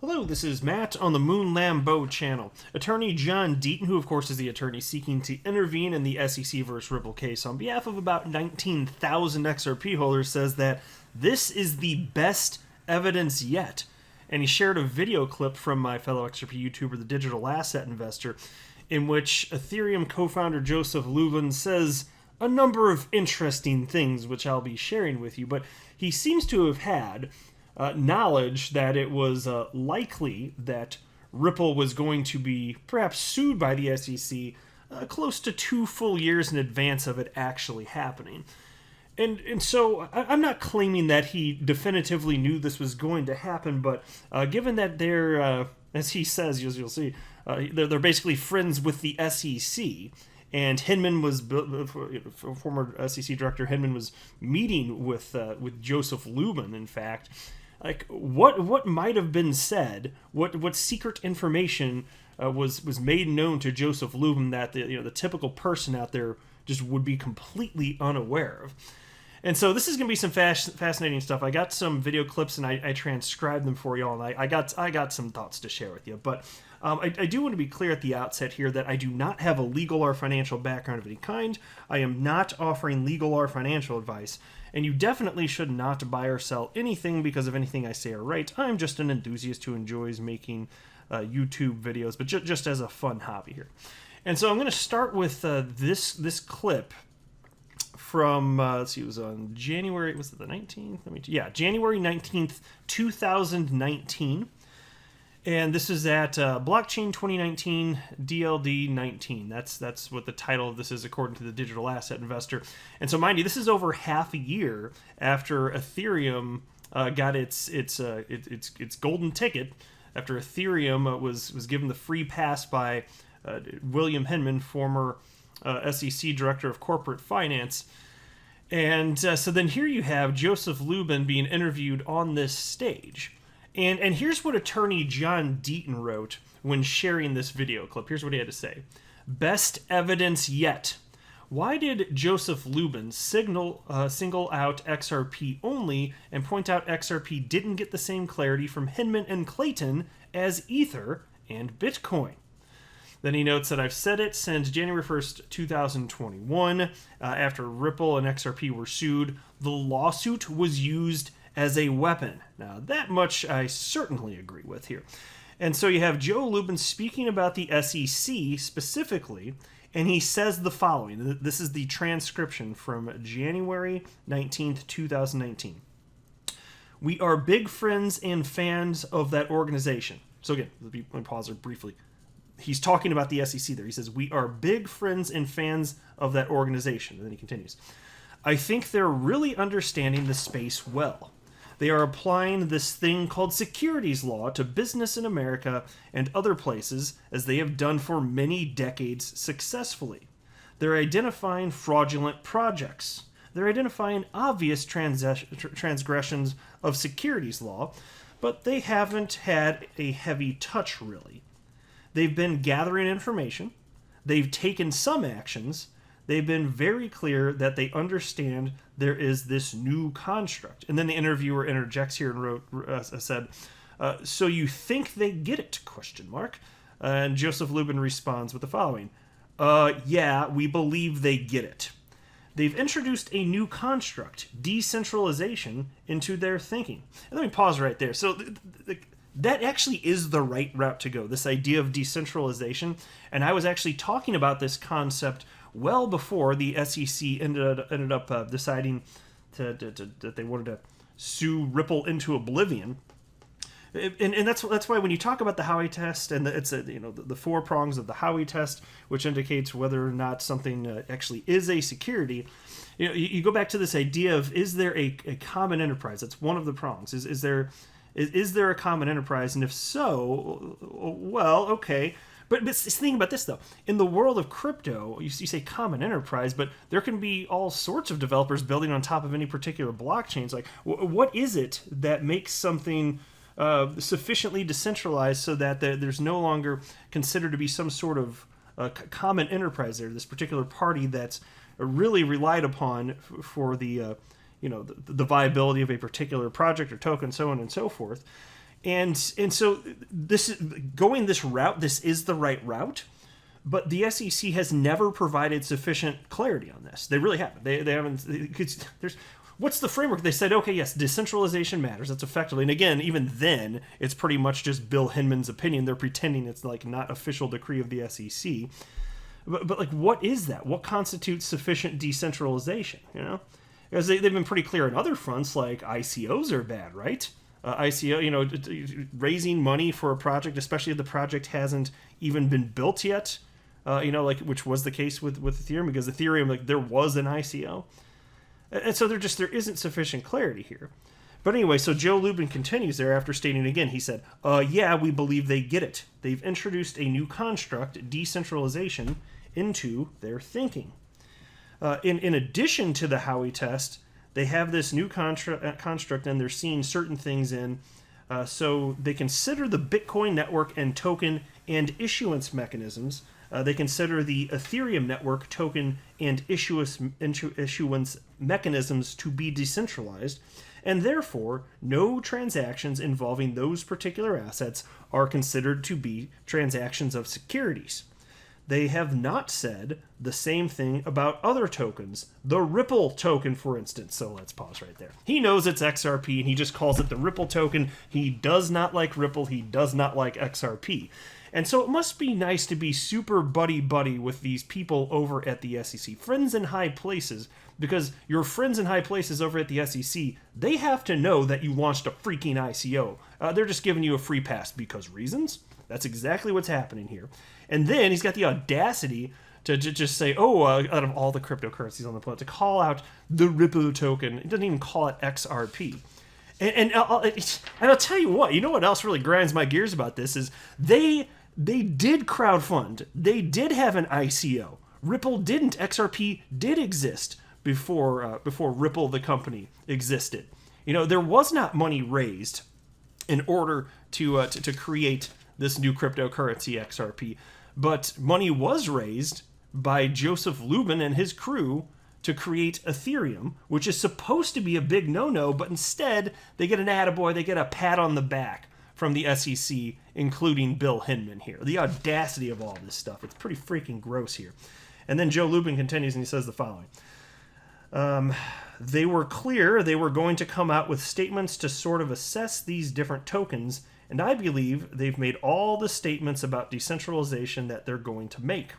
Hello, this is Matt on the Moon Lambeau channel. Attorney John Deaton, who of course is the attorney seeking to intervene in the SEC versus Ripple case on behalf of about 19,000 XRP holders, says that this is the best evidence yet. And he shared a video clip from my fellow XRP YouTuber, the Digital Asset Investor, in which Ethereum co-founder Joseph Lubin says a number of interesting things, which I'll be sharing with you. But he seems to have had knowledge that it was likely that Ripple was going to be perhaps sued by the SEC close to 2 full years in advance of it actually happening. And so I'm not claiming that he definitively knew this was going to happen, but given that they're, as he says, you'll see, they're basically friends with the SEC, and Hinman was, former SEC director Hinman was meeting with Joseph Lubin, in fact. Like, what might have been said, what secret information was made known to Joseph Lubin that the typical person out there just would be completely unaware of. And so this is going to be some fascinating stuff. I got some video clips and I transcribed them for y'all, and I got some thoughts to share with you. But I do want to be clear at the outset here that I do not have a legal or financial background of any kind. I am not offering legal or financial advice. And you definitely should not buy or sell anything because of anything I say or write. I'm just an enthusiast who enjoys making YouTube videos, but just as a fun hobby here. And so I'm going to start with this clip from, let's see, it was on January, was it the 19th? January 19th, 2019. And this is at Blockchain 2019 DLD 19. That's what the title of this is according to the Digital Asset Investor. And so, mind you, this is over half a year after Ethereum got its golden ticket. After Ethereum was given the free pass by William Hinman, former SEC Director of Corporate Finance. And so then here you have Joseph Lubin being interviewed on this stage. And here's what attorney John Deaton wrote when sharing this video clip. Here's what he had to say. Best evidence yet. Why did Joseph Lubin single out XRP only and point out XRP didn't get the same clarity from Hinman and Clayton as Ether and Bitcoin? Then he notes that I've said it since January 1st, 2021. After Ripple and XRP were sued, the lawsuit was used as a weapon. Now, that much I certainly agree with here. And so you have Joe Lubin speaking about the SEC specifically, and he says the following. This is the transcription from January 19th, 2019. We are big friends and fans of that organization. So again, let me pause there briefly. He's talking about the SEC there. He says, we are big friends and fans of that organization. And then he continues. I think they're really understanding the space well. They are applying this thing called securities law to business in America and other places, as they have done for many decades successfully. They're identifying fraudulent projects. They're identifying obvious transgressions of securities law, but they haven't had a heavy touch, really. They've been gathering information. They've taken some actions. They've been very clear that they understand there is this new construct. And then the interviewer interjects here and said, so you think they get it, question mark. And Joseph Lubin responds with the following. Yeah, we believe they get it. They've introduced a new construct, decentralization, into their thinking. And let me pause right there. So that actually is the right route to go, this idea of decentralization. And I was actually talking about this concept well before the SEC ended up deciding that they wanted to sue Ripple into oblivion. And that's why when you talk about the Howey test, and it's the 4 prongs of the Howey test, which indicates whether or not something actually is a security, you go back to this idea of, is there a common enterprise? That's one of the prongs. Is there a common enterprise? And if so, well, okay. But think about this, though. In the world of crypto, you say common enterprise, but there can be all sorts of developers building on top of any particular blockchains. Like, what is it that makes something sufficiently decentralized so that there's no longer considered to be some sort of common enterprise there, this particular party that's really relied upon for the viability of a particular project or token, so on and so forth? And so this is going this route. This is the right route, but the SEC has never provided sufficient clarity on this. They really haven't. They haven't. There's what's the framework? They said, okay, yes, decentralization matters. That's effectively, and again, even then, it's pretty much just Bill Hinman's opinion. They're pretending it's like not official decree of the SEC. But like, what is that? What constitutes sufficient decentralization? You know, because they've been pretty clear on other fronts, like ICOs are bad, right? ICO, you know, raising money for a project, especially if the project hasn't even been built yet, you know, like which was the case with Ethereum, because Ethereum, like there was an ICO. And so there isn't sufficient clarity here. But anyway, so Joe Lubin continues there after stating again, he said, yeah, we believe they get it. They've introduced a new construct, decentralization, into their thinking. In addition to the Howey test, they have this new construct and they're seeing certain things in. So they consider the Bitcoin network and token and issuance mechanisms. They consider the Ethereum network, token, and issuance mechanisms to be decentralized, and therefore no transactions involving those particular assets are considered to be transactions of securities. They have not said the same thing about other tokens, the Ripple token, for instance. So let's pause right there. He knows it's XRP, and he just calls it the Ripple token. He does not like Ripple. He does not like XRP. And so it must be nice to be super buddy-buddy with these people over at the SEC, friends in high places, because your friends in high places over at the SEC, they have to know that you launched a freaking ICO. They're just giving you a free pass because reasons. That's exactly what's happening here. And then he's got the audacity to just say, out of all the cryptocurrencies on the planet, to call out the Ripple token. It doesn't even call it XRP. And I'll tell you what, you know what else really grinds my gears about this is they did crowdfund. They did have an ICO. Ripple didn't. XRP did exist before Ripple, the company, existed. You know, there was not money raised in order to create this new cryptocurrency XRP, but money was raised by Joseph Lubin and his crew to create Ethereum, which is supposed to be a big no-no, but instead they get an attaboy, they get a pat on the back from the SEC, including Bill Hinman here. The audacity of all this stuff. It's pretty freaking gross here. And then Joe Lubin continues and he says the following. They were clear they were going to come out with statements to sort of assess these different tokens, and I believe they've made all the statements about decentralization that they're going to make.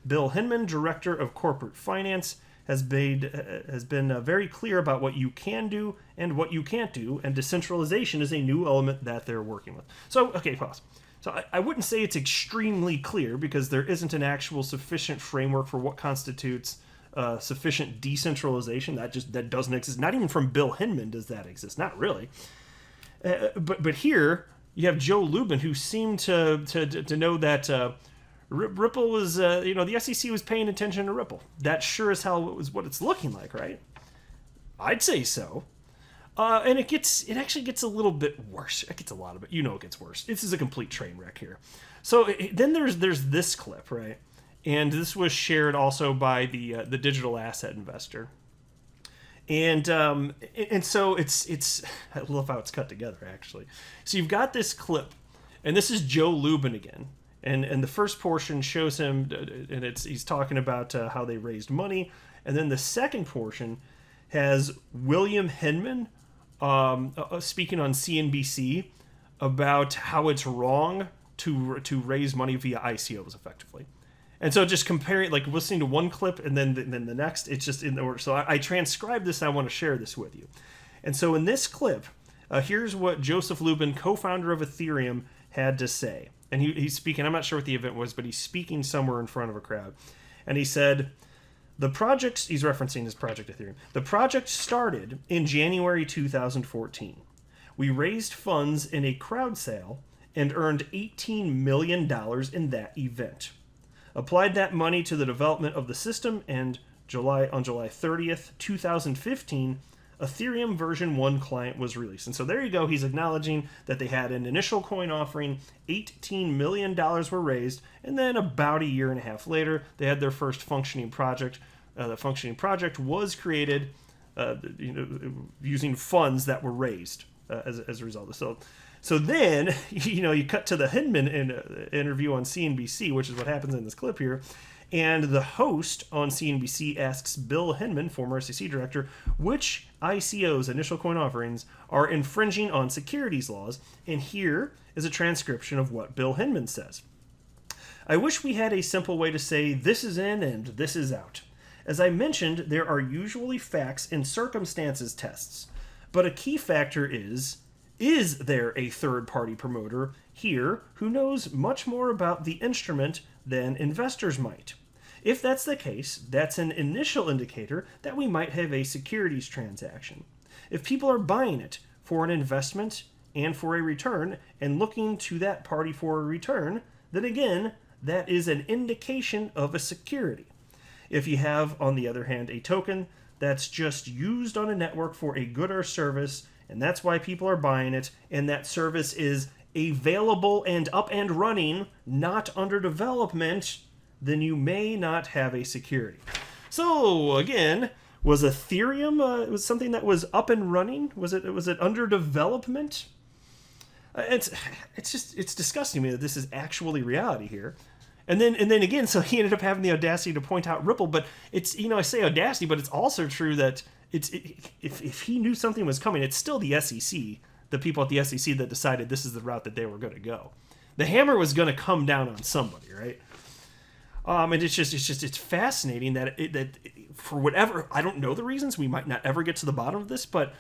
Bill Hinman, Director of Corporate Finance, has been very clear about what you can do and what you can't do, and decentralization is a new element that they're working with. So, okay, pause. So I wouldn't say it's extremely clear because there isn't an actual sufficient framework for what constitutes sufficient decentralization. That doesn't exist. Not even from Bill Hinman does that exist. Not really. But here you have Joe Lubin, who seemed to know that Ripple was, the SEC was paying attention to Ripple. That sure as hell was what it's looking like, right? I'd say so. And it actually gets a little bit worse. It gets a lot of it. It gets worse. This is a complete train wreck here. So then there's this clip, right? And this was shared also by the digital asset investor. And so it's I love how it's cut together, actually. So you've got this clip, and this is Joe Lubin again. And the first portion shows him, and he's talking about how they raised money. And then the second portion has William Hinman speaking on CNBC about how it's wrong to raise money via ICOs effectively. And so just comparing, like listening to one clip and then the next, it's just in the order. So I transcribed this and I want to share this with you. And so in this clip, here's what Joseph Lubin, co-founder of Ethereum, had to say. And he's speaking, I'm not sure what the event was, but he's speaking somewhere in front of a crowd. And he said, he's referencing his project Ethereum. The project started in January 2014. We raised funds in a crowd sale and earned $18 million in that event. Applied that money to the development of the system, and on July 30th, 2015, Ethereum version 1 client was released. And so there you go. He's acknowledging that they had an initial coin offering, $18 million were raised, and then about a year and a half later, they had their first functioning project. The functioning project was created using funds that were raised as a result. So then, you cut to the Hinman interview on CNBC, which is what happens in this clip here. And the host on CNBC asks Bill Hinman, former SEC director, which ICOs, initial coin offerings, are infringing on securities laws. And here is a transcription of what Bill Hinman says. I wish we had a simple way to say this is in and this is out. As I mentioned, there are usually facts and circumstances tests. But a key factor is there a third-party promoter here who knows much more about the instrument than investors might? If that's the case, that's an initial indicator that we might have a securities transaction. If people are buying it for an investment and for a return and looking to that party for a return, then again, that is an indication of a security. If you have, on the other hand, a token that's just used on a network for a good or service, and that's why people are buying it, and that service is available and up and running, not under development, then you may not have a security. So again, was Ethereum was something that was up and running? Was it under development? It's disgusting to me that this is actually reality here. And then again, so he ended up having the audacity to point out Ripple, but it's, I say audacity, but it's also true that if he knew something was coming, it's still the SEC, the people at the SEC that decided this is the route that they were going to go. The hammer was going to come down on somebody, right? And it's fascinating that for whatever, I don't know the reasons, we might not ever get to the bottom of this, but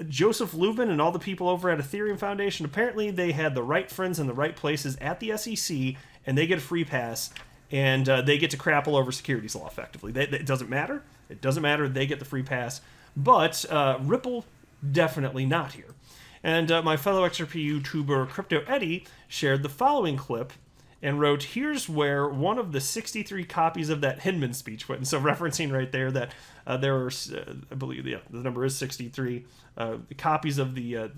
Joseph Lubin and all the people over at Ethereum Foundation, apparently they had the right friends in the right places at the SEC, and they get a free pass, and they get to crap all over securities law effectively. It doesn't matter. It doesn't matter. They get the free pass. But Ripple, definitely not here. And my fellow XRP YouTuber Crypto Eddie shared the following clip and wrote, here's where one of the 63 copies of that Hinman speech went. And so referencing right there that there were, I believe the number is 63, copies of the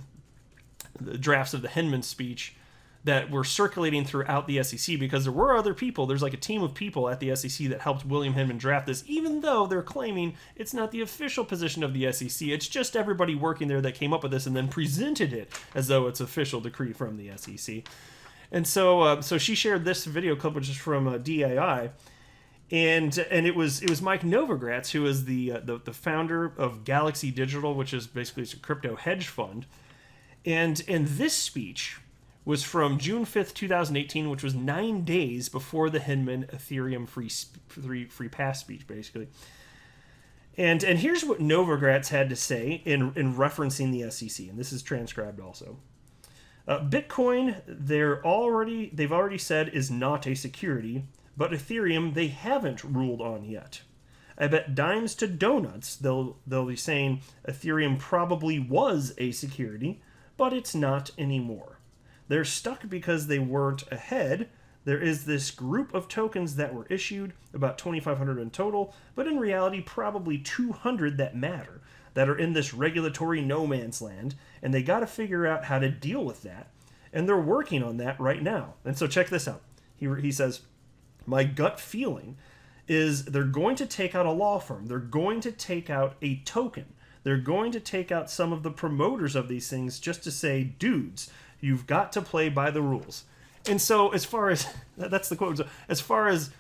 drafts of the Hinman speech that were circulating throughout the SEC, because there were other people. There's like a team of people at the SEC that helped William Hinman draft this, even though they're claiming it's not the official position of the SEC. It's just everybody working there that came up with this and then presented it as though it's official decree from the SEC. And so she shared this video clip, which is from DAI, and it was Mike Novogratz, who is the founder of Galaxy Digital, which is basically a crypto hedge fund. And this speech was from June 5th, 2018, which was 9 days before the Hinman Ethereum free pass speech, basically. And here's what Novogratz had to say in referencing the SEC, and this is transcribed also. Bitcoin, they've already said is not a security, but Ethereum they haven't ruled on yet. I bet dimes to donuts they'll be saying Ethereum probably was a security, but it's not anymore. They're stuck because they weren't ahead. There is this group of tokens that were issued, about 2,500 in total, but in reality probably 200 that matter, that are in this regulatory no man's land, and they got to figure out how to deal with that, and they're working on that right now. And so check this out. He says, my gut feeling is they're going to take out a law firm. They're going to take out a token. They're going to take out some of the promoters of these things just to say, dudes, you've got to play by the rules. And so as far as, that's the quote, as far as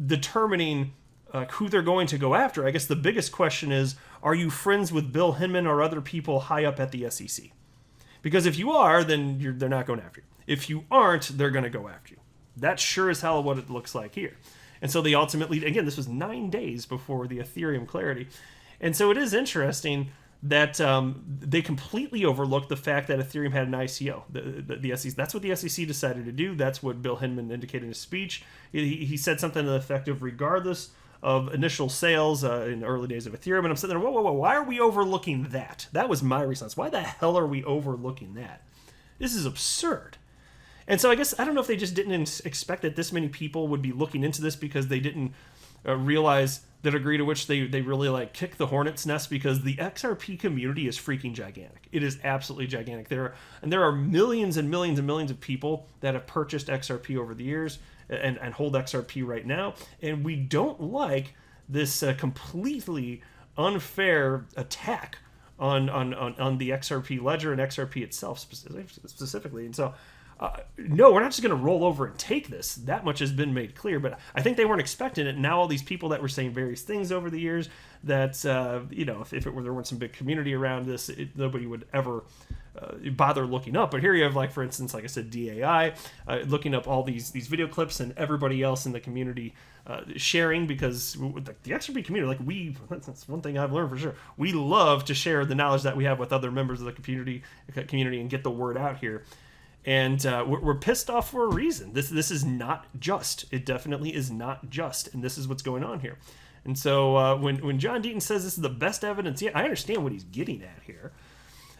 determining who they're going to go after, I guess the biggest question is, are you friends with Bill Hinman or other people high up at the SEC? Because if you are, then they're not going after you. If you aren't, they're going to go after you. That's sure as hell what it looks like here. And so they ultimately, again, this was 9 days before the Ethereum clarity. And so it is interesting that they completely overlooked the fact that Ethereum had an ICO. The SEC, that's what the SEC decided to do. That's what Bill Hinman indicated in his speech. He said something to the effect of, regardless of initial sales in the early days of Ethereum. And I'm sitting there, whoa, why are we overlooking that? That was my response. Why the hell are we overlooking that? This is absurd. And so I guess, I don't know if they just didn't expect that this many people would be looking into this, because they didn't realize the degree to which they really kick the hornet's nest, because the XRP community is freaking gigantic. It is absolutely gigantic. There are millions and millions and millions of people that have purchased XRP over the years and hold XRP right now. And we don't like this completely unfair attack on the XRP ledger and XRP itself specifically. And so, no, we're not just going to roll over and take this. That much has been made clear, but I think they weren't expecting it. Now all these people that were saying various things over the years that, if it were, there weren't some big community around this, nobody would ever bother looking up. But here you have, like, for instance, like I said, DAI looking up all these video clips, and everybody else in the community sharing, because the XRP community, that's one thing I've learned for sure. We love to share the knowledge that we have with other members of the community and get the word out here. And we're pissed off for a reason. This is not just. It definitely is not just. And this is what's going on here. And so when John Deaton says this is the best evidence yet, I understand what he's getting at here.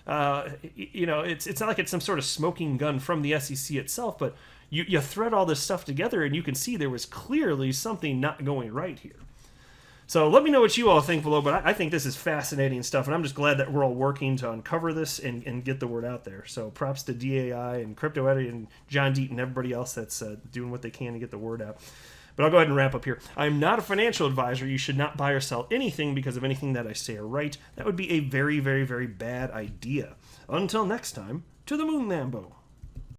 It's not like it's some sort of smoking gun from the SEC itself, but you thread all this stuff together and you can see there was clearly something not going right here. So let me know what you all think below, but I think this is fascinating stuff, and I'm just glad that we're all working to uncover this and get the word out there. So props to DAI and Crypto Eddy and John Deaton and everybody else that's doing what they can to get the word out. But I'll go ahead and wrap up here. I'm not a financial advisor. You should not buy or sell anything because of anything that I say or write. That would be a very, very, very bad idea. Until next time, to the moon, Lambo.